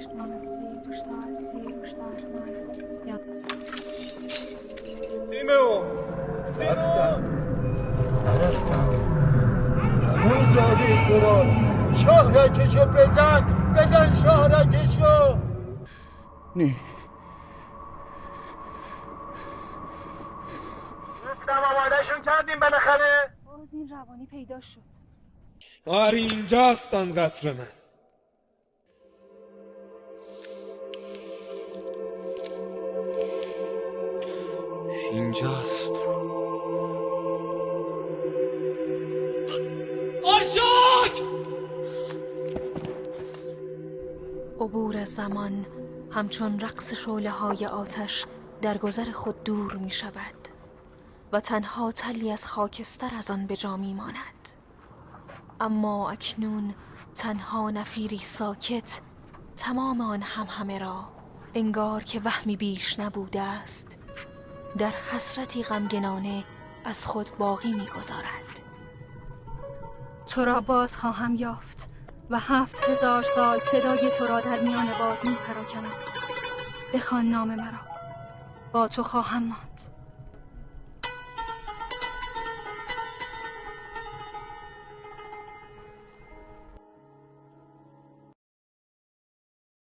پشتوان هستی، پشتا هستی، پشتا احمد یا سیمون نرفتم همون زاده گراز شاهرکشو بزن شاهرکشو نی گفتم آمادهشون کردیم بالاخره. باز این روانی پیدا شد. آره اینجاستان قصر من. اینجاست. آرشاک! عبور زمان همچون رقص شعله‌های آتش در گذر خود دور می شود و تنها تلی از خاکستر از آن به جا می ماند. اما اکنون تنها نفیری ساکت تمام آن همه را انگار که وهمی بیش نبوده است در حسرتی غمگنانه از خود باقی می گذارد. تو را باز خواهم یافت و 7000 سال صدای تو را در میان باد می پراکنم. بخوان نام مرا، با تو خواهم ماند.